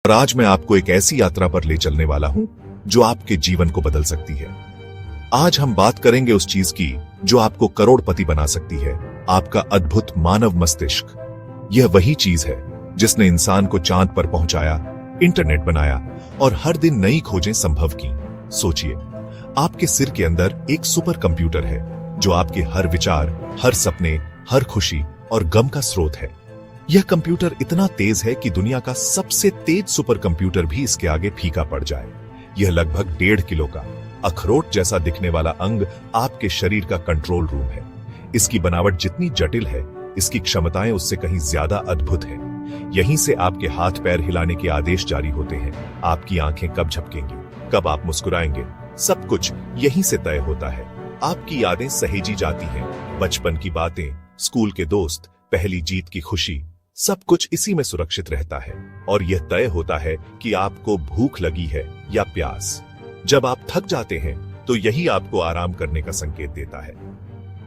और आज मैं आपको एक ऐसी यात्रा पर ले चलने वाला हूं जो आपके जीवन को बदल सकती है। आज हम बात करेंगे उस चीज की जो आपको करोड़पति बना सकती है, आपका अद्भुत मानव मस्तिष्क। यह वही चीज है जिसने इंसान को चांद पर पहुंचाया, इंटरनेट बनाया और हर दिन नई खोजें संभव की। सोचिए, आपके सिर के अंदर एक सुपर कंप्यूटर है जो आपके हर विचार, हर सपने, हर खुशी और गम का स्रोत है। यह कंप्यूटर इतना तेज है कि दुनिया का सबसे तेज सुपर कंप्यूटर भी इसके आगे फीका पड़ जाए। यह लगभग 1.5 किलो का अखरोट जैसा दिखने वाला अंग आपके शरीर का कंट्रोल रूम है। इसकी बनावट जितनी जटिल है, इसकी क्षमताएं उससे कहीं ज्यादा अद्भुत हैं। यहीं से आपके हाथ पैर हिलाने के आदेश जारी होते हैं। आपकी आंखें कब झपकेंगी, कब आप मुस्कुराएंगे, सब कुछ यहीं से तय होता है। आपकी यादें सहेजी जाती हैं, बचपन की बातें, स्कूल के दोस्त, पहली जीत की खुशी, सब कुछ इसी में सुरक्षित रहता है। और यह तय होता है कि आपको भूख लगी है या प्यास। जब आप थक जाते हैं तो यही आपको आराम करने का संकेत देता है।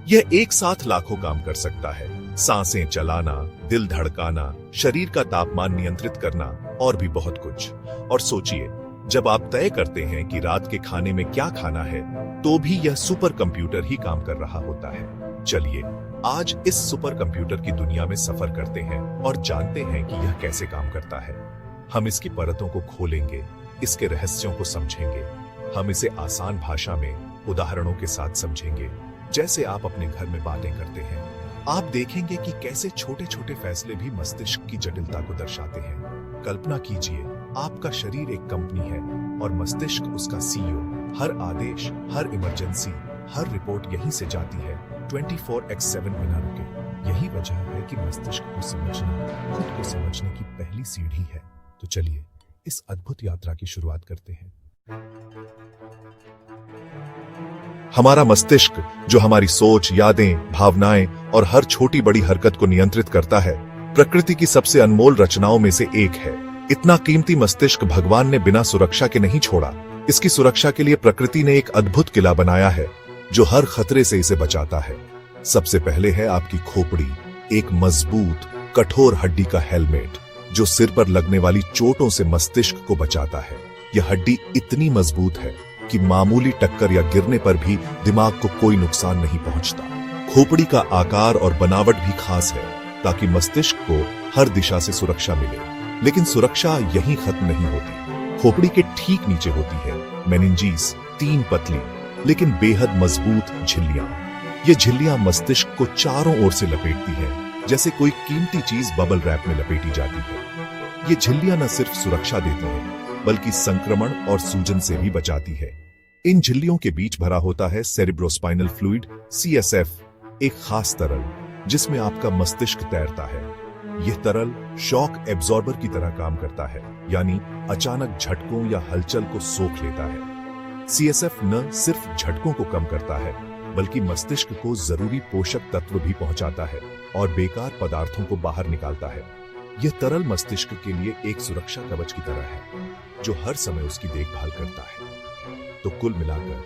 यह एक साथ लाखों काम कर सकता है, सांसें चलाना, दिल धड़काना, शरीर का तापमान नियंत्रित करना और भी बहुत कुछ। और सोचिए, जब आप तय करते हैं कि रात के खाने में क्या खाना है, तो भी यह सुपर कंप्यूटर ही काम कर रहा होता है। चलिए आज इस सुपर कंप्यूटर की दुनिया में सफर करते हैं और जानते हैं कि यह कैसे काम करता है। हम इसकी परतों को खोलेंगे, इसके रहस्यों को समझेंगे। हम इसे आसान भाषा में उदाहरणों के साथ समझेंगे, जैसे आप अपने घर में बातें करते हैं। आप देखेंगे कि कैसे छोटे छोटे फैसले भी मस्तिष्क की जटिलता को दर्शाते हैं। कल्पना कीजिए, आपका शरीर एक कंपनी है और मस्तिष्क उसका सीईओ। हर आदेश, हर इमरजेंसी, हर रिपोर्ट यहीं से जाती है, 24/7 बिना रुके। यही वजह है कि मस्तिष्क को समझना खुद को समझने की पहली सीढ़ी है। तो चलिए इस अद्भुत यात्रा की शुरुआत करते हैं। हमारा मस्तिष्क, जो हमारी सोच, यादें, भावनाएं और हर छोटी बड़ी हरकत को नियंत्रित करता है, प्रकृति की सबसे अनमोल रचनाओं में से एक है। इतना कीमती मस्तिष्क भगवान ने बिना सुरक्षा के नहीं छोड़ा। इसकी सुरक्षा के लिए प्रकृति ने एक अद्भुत किला बनाया है जो हर खतरे से इसे बचाता है। सबसे पहले है आपकी खोपड़ी, एक मजबूत, कठोर हड्डी का हेलमेट जो सिर पर लगने वाली चोटों से मस्तिष्क को बचाता है। यह हड्डी इतनी मजबूत है कि मामूली टक्कर या गिरने पर भी दिमाग को कोई नुकसान नहीं पहुंचता। खोपड़ी का आकार और बनावट भी खास है ताकि मस्तिष्क को हर दिशा से सुरक्षा मिले। लेकिन सुरक्षा यहीं खत्म नहीं होती। खोपड़ी के ठीक नीचे होती है मेनिंजीज, 3 पतली लेकिन बेहद मजबूत झिल्लियां। ये झिल्लियां मस्तिष्क को चारों ओर से लपेटती हैं, जैसे कोई कीमती चीज बबल रैप में लपेटी जाती है। ये झिल्लियां न सिर्फ सुरक्षा देती हैं, बल्कि संक्रमण और सूजन से भी बचाती है। इन झिल्लियों के बीच भरा होता है सेरिब्रोस्पाइनल फ्लूइड, CSF, एक खास तरल जिसमें आपका मस्तिष्क तैरता है। यह तरल शॉक एब्जॉर्बर की तरह काम करता है, यानी अचानक झटकों या हलचल को सोख लेता है। CSF न सिर्फ झटकों को कम करता है, बल्कि मस्तिष्क को जरूरी पोषक तत्व भी पहुंचाता है और बेकार पदार्थों को बाहर निकालता है। यह तरल मस्तिष्क के लिए एक सुरक्षा कवच की तरह है जो हर समय उसकी देखभाल करता है। तो कुल मिलाकर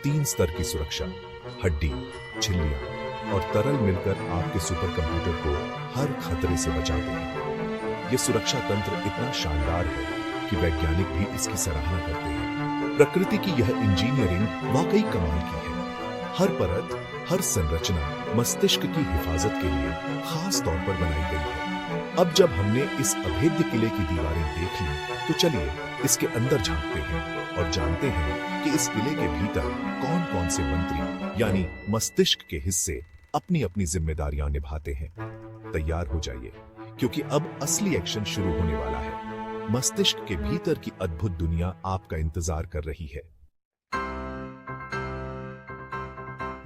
3 स्तर की सुरक्षा, हड्डी, झिल्लियां और तरल मिलकर आपके सुपर कंप्यूटर को हर खतरे से बचाते हैं। यह सुरक्षा तंत्र इतना शानदार है कि वैज्ञानिक भी इसकी सराहना करते हैं। प्रकृति की यह इंजीनियरिंग वाकई कमाल की है। हर परत, हर संरचना मस्तिष्क की हिफाजत के लिए खास तौर पर बनाई गई है। अब जब हमने इस अभेद्य किले की दीवारें देख ली, तो चलिए इसके अंदर झांकते हैं और जानते हैं कि इस किले के भीतर कौन कौन से मंत्री यानी मस्तिष्क के हिस्से अपनी अपनी जिम्मेदारियां निभाते हैं। तैयार हो जाइए, क्योंकि अब असली एक्शन शुरू होने वाला है। मस्तिष्क के भीतर की अद्भुत दुनिया आपका इंतजार कर रही है।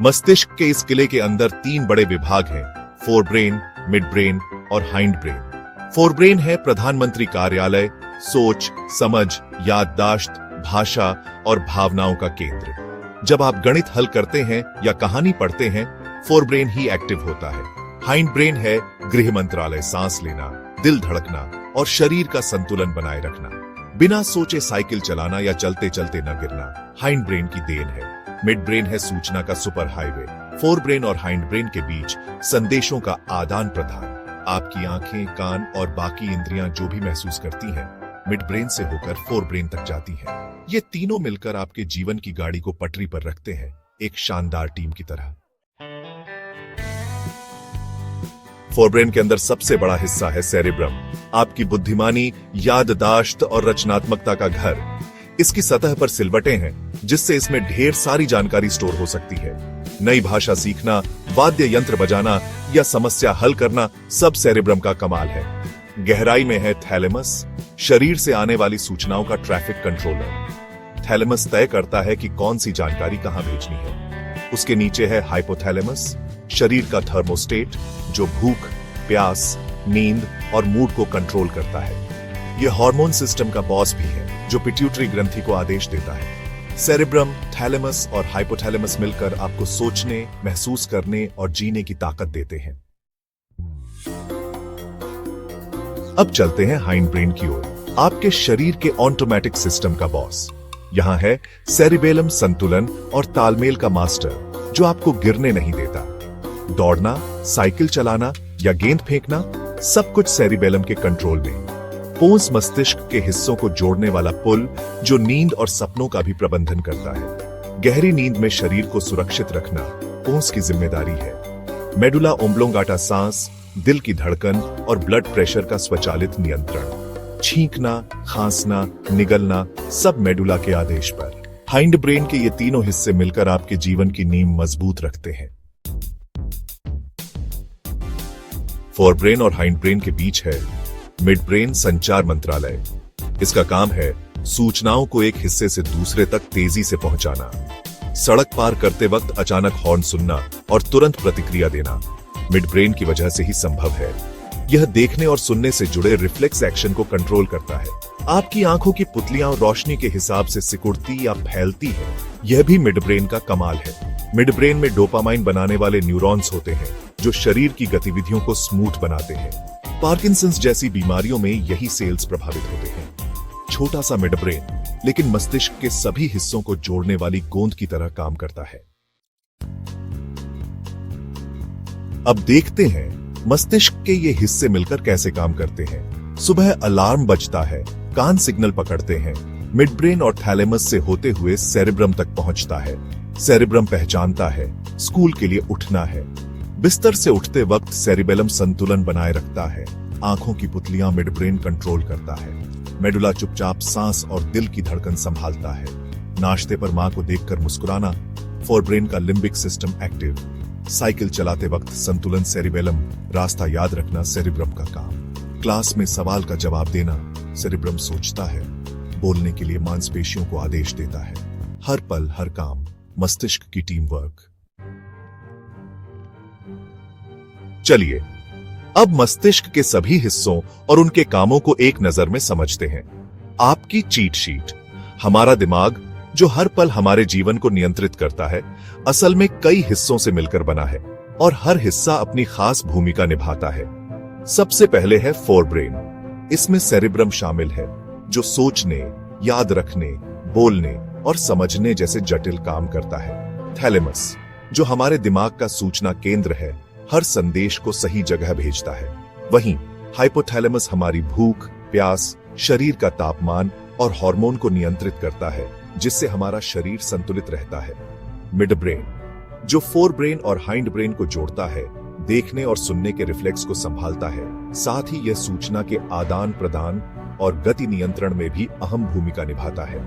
मस्तिष्क के इस किले के अंदर 3 बड़े विभाग हैं, फोरब्रेन, मिड ब्रेन और हाइंड ब्रेन। फोरब्रेन है प्रधानमंत्री कार्यालय, सोच, समझ, याददाश्त, भाषा और भावनाओं का केंद्र। जब आप गणित हल करते हैं या कहानी पढ़ते हैं, फोरब्रेन ही एक्टिव होता है। हाइंड ब्रेन है गृह मंत्रालय, सांस लेना, दिल धड़कना और शरीर का संतुलन बनाए रखना। बिना सोचे साइकिल चलाना या चलते चलते न गिरना हाइंड ब्रेन की देन है। मिड ब्रेन है सूचना का सुपर हाईवे। फोर ब्रेन और हाइंड ब्रेन के बीच संदेशों का आदान प्रदान। आपकी आंखें, कान और बाकी इंद्रियां जो भी महसूस करती हैं, मिड ब्रेन से होकर फोर ब्रेन तक जाती हैं। ये तीनों मिलकर आपके जीवन की गाड़ी को पटरी पर रखते हैं, एक शानदार टीम की तरह। फोरब्रेन के अंदर सबसे बड़ा हिस्सा है सेरेब्रम, आपकी बुद्धिमानी, याददाश्त और रचनात्मकता का घर। इसकी सतह पर सिलवटें हैं, जिससे इसमें ढेर सारी जानकारी स्टोर हो सकती है। नई भाषा सीखना, वाद्य यंत्र बजाना या समस्या हल करना सब सेरेब्रम का कमाल है। गहराई में है थैलेमस, शरीर से आने वाली सूचनाओं का ट्रैफिक कंट्रोलर। थैलेमस तय करता है कि कौन सी जानकारी कहां भेजनी है। उसके नीचे है हाइपोथैलेमस, शरीर का थर्मोस्टेट, जो भूख, प्यास, नींद और मूड को कंट्रोल करता है। यह हार्मोन सिस्टम का बॉस भी है, जो पिट्यूटरी ग्रंथि को आदेश देता है। सेरेब्रम, थैलेमस और हाइपोथैलेमस मिलकर आपको सोचने, महसूस करने और जीने की ताकत देते हैं। अब चलते हैं हाइंड ब्रेन की ओर, आपके शरीर के ऑटोमेटिक सिस्टम का बॉस। यहां है सेरिबेलम, संतुलन और तालमेल का मास्टर, जो आपको गिरने नहीं देता। दौड़ना, साइकिल चलाना या गेंद फेंकना, सब कुछ सेरिबेलम के कंट्रोल में। पोन्स मस्तिष्क के हिस्सों को जोड़ने वाला पुल, जो नींद और सपनों का भी प्रबंधन करता है। गहरी नींद में शरीर को सुरक्षित रखना पोन्स की जिम्मेदारी है। मेडुला ओब्लोंगाटा सांस, दिल की धड़कन और ब्लड प्रेशर का स्वचालित नियंत्रण। छींकना, खांसना, निगलना, सब मेडुला के आदेश पर। हाइंड ब्रेन के ये तीनों हिस्से मिलकर आपके जीवन की नींव मजबूत रखते हैं। फोरब्रेन और हाइंड ब्रेन के बीच है मिड ब्रेन, संचार मंत्रालय। इसका काम है सूचनाओं को एक हिस्से से दूसरे तक तेजी से पहुंचाना। सड़क पार करते वक्त अचानक हॉर्न सुनना और तुरंत प्रतिक्रिया देना मिड ब्रेन की वजह से ही संभव है। यह देखने और सुनने से जुड़े रिफ्लेक्स एक्शन को कंट्रोल करता है। आपकी आंखों की पुतलियां रोशनी के हिसाब से सिकुड़ती या फैलती हैं, यह भी मिड ब्रेन का कमाल है। मिड ब्रेन में डोपामाइन बनाने वाले न्यूरॉन्स होते हैं, जो शरीर की गतिविधियों को स्मूथ बनाते हैं। पार्किंसंस जैसी बीमारियों में यही सेल्स प्रभावित होते हैं। छोटा सा मिड ब्रेन, लेकिन मस्तिष्क के सभी हिस्सों को जोड़ने वाली गोंद की तरह काम करता है। अब देखते हैं मस्तिष्क के ये हिस्से मिलकर कैसे काम करते हैं। सुबह अलार्म बजता है, कान सिग्नल पकड़ते हैं, मिड ब्रेन और थैलेमस से होते हुए सेरेब्रम तक पहुंचता है। सेरेब्रम पहचानता है स्कूल के लिए उठना है। बिस्तर से उठते वक्त सेरिबेलम संतुलन बनाए रखता है। आंखों की पुतलियां मिड ब्रेन कंट्रोल करता है। मेडुला चुपचाप सांस और दिल की धड़कन संभालता है। नाश्ते पर मां को देखकर मुस्कुराना, फोरब्रेन का लिम्बिक सिस्टम एक्टिव। साइकिल चलाते वक्त संतुलन सेरिबेलम, रास्ता याद रखना सेरिब्रम का काम। क्लास में सवाल का जवाब देना सेरिब्रम सोचता है। बोलने के लिए मांसपेशियों को आदेश देता है। हर पल हर काम मस्तिष्क की टीम वर्क। चलिए अब मस्तिष्क के सभी हिस्सों और उनके कामों को एक नजर में समझते हैं। आपकी चीट शीट। हमारा दिमाग, जो हर पल हमारे जीवन को नियंत्रित करता है, असल में कई हिस्सों से मिलकर बना है और हर हिस्सा अपनी खास भूमिका निभाता है। सबसे पहले है फोरब्रेन। इसमें सेरिब्रम शामिल है, जो सोचने, याद रखने, बोलने और समझने जैसे जटिल काम करता है। थैलेमस, जो हमारे दिमाग का सूचना केंद्र है, हर संदेश को सही जगह भेजता है। वहीं हाइपोथैलेमस हमारी भूख, प्यास, शरीर का तापमान और हार्मोन को नियंत्रित करता है, जिससे हमारा शरीर संतुलित रहता है। मिड ब्रेन, जो फोरब्रेन और हाइंड ब्रेन को जोड़ता है, देखने और सुनने के रिफ्लेक्स को संभालता है। साथ ही यह सूचना के आदान प्रदान और गति नियंत्रण में भी अहम भूमिका निभाता है।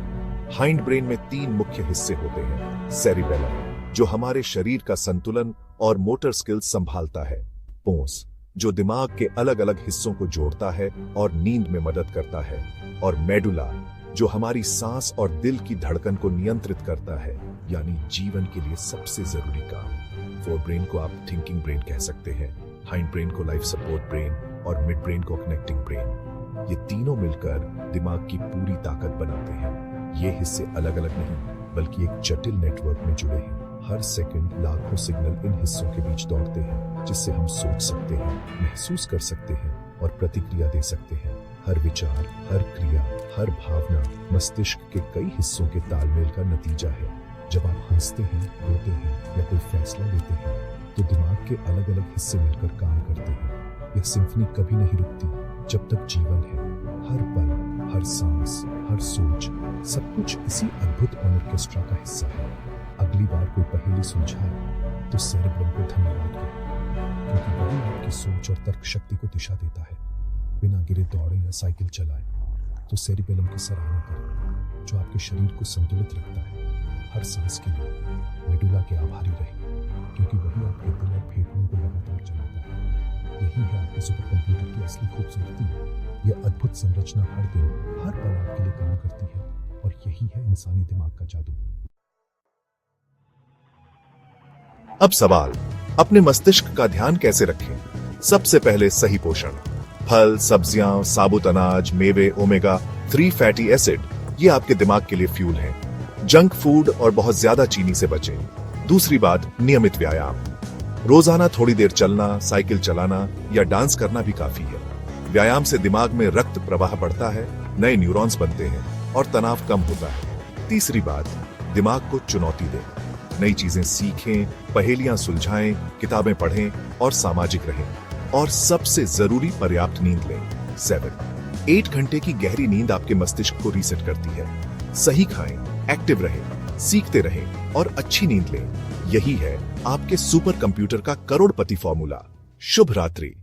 हाइंड ब्रेन में 3 मुख्य हिस्से होते हैं। सेरिबेलम, जो हमारे शरीर का संतुलन और मोटर स्किल्स संभालता है। पोन्स, जो दिमाग के अलग अलग हिस्सों को जोड़ता है और नींद में मदद करता है। और मेडुला, जो हमारी सांस और दिल की धड़कन को नियंत्रित करता है, यानी जीवन के लिए सबसे जरूरी काम। फोरब्रेन को आप थिंकिंग ब्रेन कह सकते हैं, हाइंड ब्रेन को लाइफ सपोर्ट ब्रेन और मिड ब्रेन को कनेक्टिंग ब्रेन। ये तीनों मिलकर दिमाग की पूरी ताकत बनाते हैं। ये हिस्से अलग अलग नहीं, बल्कि एक जटिल नेटवर्क में जुड़े हैं। हर सेकंड लाखों सिग्नल इन हिस्सों के बीच दौड़ते हैं, जिससे हम सोच सकते हैं, महसूस कर सकते हैं और प्रतिक्रिया दे सकते हैं। हर विचार, हर क्रिया, हर भावना मस्तिष्क के कई हिस्सों के तालमेल का नतीजा है। जब आप हंसते हैं, रोते हैं या कोई फैसला लेते हैं, तो दिमाग के अलग अलग हिस्से मिलकर काम करते हैं। यह सिम्फनी कभी नहीं रुकती जब तक जीवन है। हर पल, हर सांस, हर सोच, सब कुछ इसी अद्भुत ऑर्केस्ट्रा का हिस्सा है। अगली बार कोई पहेली सुलझाए तो सेरेब्रम को धन्यवाद करें, क्योंकि वही आपकी सोच और तर्क शक्ति को दिशा देता है। बिना गिरे दौड़े या साइकिल चलाए तो सेरिबेलम की सराहना करें, जो आपके शरीर को संतुलित रखता है। हर सांस के लिए मेडुला के आभारी रहें, क्योंकि वही आपके दिल और फेफड़ों को लगातार चलाता है। यही है आपके सुपर कंप्यूटर की असली खूबसूरती। यह अद्भुत संरचना हर दिन, हर पल आपके लिए काम करती है, और यही है इंसानी दिमाग का जादू। अब सवाल, अपने मस्तिष्क का ध्यान कैसे रखें? सबसे पहले सही पोषण। फल, सब्जियां, साबुत अनाज, मेवे, ओमेगा 3 फैटी एसिड, ये आपके दिमाग के लिए फ्यूल हैं। जंक फूड और बहुत ज्यादा चीनी से बचें। दूसरी बात, नियमित व्यायाम। रोजाना थोड़ी देर चलना, साइकिल चलाना या डांस करना भी काफी है। व्यायाम से दिमाग में रक्त प्रवाह बढ़ता है, नए न्यूरॉन्स बनते हैं और तनाव कम होता है। तीसरी बात, दिमाग को चुनौती दें। नई चीजें सीखें, पहेलियां सुलझाएं, किताबें पढ़ें और सामाजिक रहें। और सबसे जरूरी, पर्याप्त नींद लें। 8 घंटे की गहरी नींद आपके मस्तिष्क को रीसेट करती है। सही खाएं, एक्टिव रहें, सीखते रहें और अच्छी नींद लें। यही है आपके सुपर कंप्यूटर का करोड़पति फॉर्मूला। शुभ रात्रि।